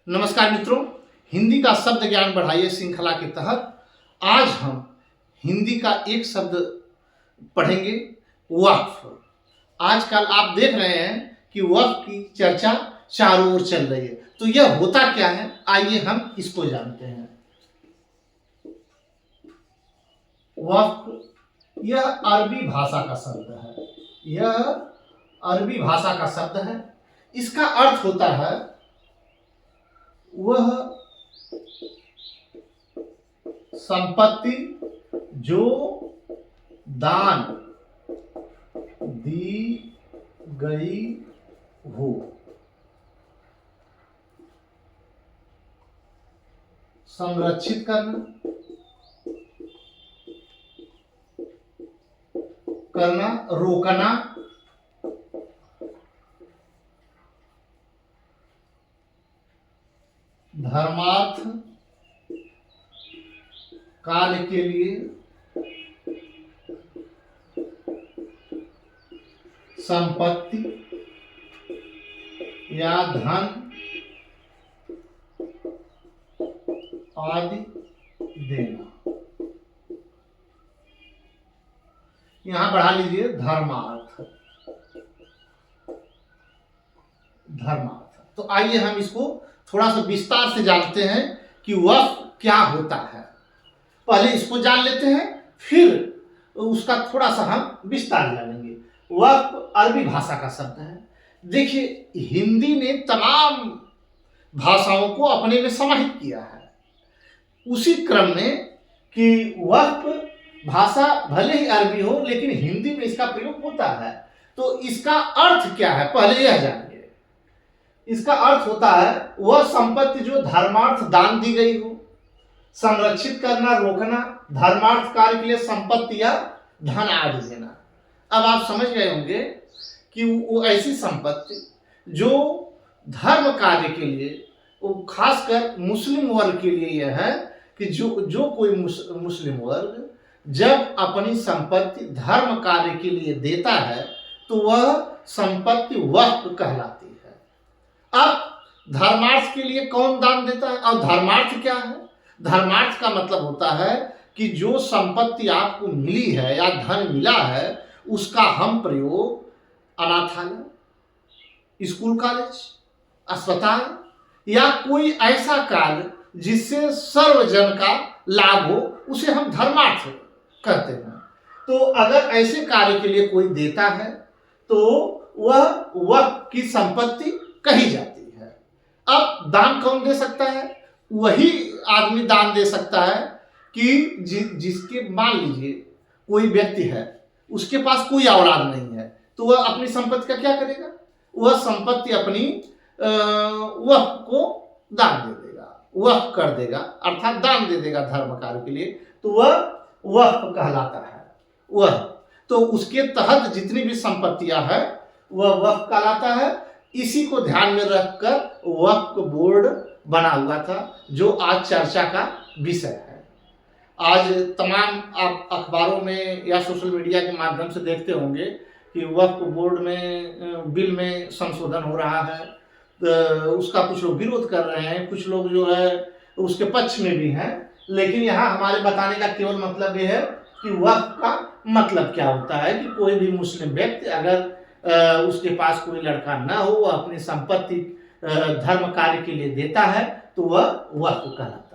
नमस्कार मित्रों, हिंदी का शब्द ज्ञान बढ़ाइए श्रृंखला के तहत आज हम हिंदी का एक शब्द पढ़ेंगे, वक्फ। आजकल आप देख रहे हैं कि वक्फ की चर्चा चारों ओर चल रही है। तो यह होता क्या है, आइए हम इसको जानते हैं। वक्फ यह अरबी भाषा का शब्द है। यह अरबी भाषा का शब्द है। इसका अर्थ होता है वह संपत्ति जो दान दी गई हो। संरक्षित करना, रोकना, धर्मार्थ काल के लिए संपत्ति या धन आदि देना। यहां बढ़ा लीजिए धर्मार्थ। तो आइए हम इसको थोड़ा सा विस्तार से जानते हैं कि वक्फ क्या होता है। पहले इसको जान लेते हैं, फिर उसका थोड़ा सा हम विस्तार जानेंगे। वक्फ अरबी भाषा का शब्द है। देखिए, हिंदी ने तमाम भाषाओं को अपने में समाहित किया है। उसी क्रम में कि वक्फ भाषा भले ही अरबी हो, लेकिन हिंदी में इसका प्रयोग होता है। तो इसका अर्थ क्या है, पहले यह जानिए। इसका अर्थ होता है वह संपत्ति जो धर्मार्थ दान दी गई हो। संरक्षित करना, रोकना, धर्मार्थ कार्य के लिए संपत्ति या धन आदि देना। अब आप समझ गए होंगे कि वो ऐसी संपत्ति जो धर्म कार्य के लिए, वो खासकर मुस्लिम वर्ग के लिए यह है कि जो कोई मुस्लिम वर्ग जब अपनी संपत्ति धर्म कार्य के लिए देता है तो वह संपत्ति वक्फ कहलाती है। अब धर्मार्थ के लिए कौन दान देता है, और धर्मार्थ क्या है? धर्मार्थ का मतलब होता है कि जो संपत्ति आपको मिली है या धन मिला है, उसका हम प्रयोग अनाथालय, स्कूल कॉलेज, अस्पताल या कोई ऐसा कार्य जिससे सर्वजन का लाभ हो, उसे हम धर्मार्थ कहते हैं। तो अगर ऐसे कार्य के लिए कोई देता है तो वह वक्फ की संपत्ति कही जाती है। अब दान कौन दे सकता है? वही आदमी दान दे सकता है कि जिसके, मान लीजिए कोई व्यक्ति है, उसके पास कोई औलाद नहीं है, तो वह अपनी संपत्ति का क्या करेगा? वह संपत्ति अपनी वक्फ को दान दे देगा, वक्फ कर देगा, अर्थात दान दे देगा धर्म कार्य के लिए। तो वह वक्फ कहलाता है। वह तो उसके तहत जितनी भी संपत्तियां हैं वह वक्फ कहलाता है। इसी को ध्यान में रखकर वक्फ बोर्ड बना हुआ था, जो आज चर्चा का विषय है। आज तमाम आप अखबारों में या सोशल मीडिया के माध्यम से देखते होंगे कि वक्फ बोर्ड में बिल में संशोधन हो रहा है। तो उसका कुछ लोग विरोध कर रहे हैं, कुछ लोग जो है उसके पक्ष में भी हैं। लेकिन यहाँ हमारे बताने का केवल मतलब यह है कि वक्फ का मतलब क्या होता है कि कोई भी मुस्लिम व्यक्ति अगर उसके पास कोई लड़का ना हो, वह अपनी संपत्ति धर्म कार्य के लिए देता है तो वह वक्फ कहलाता है।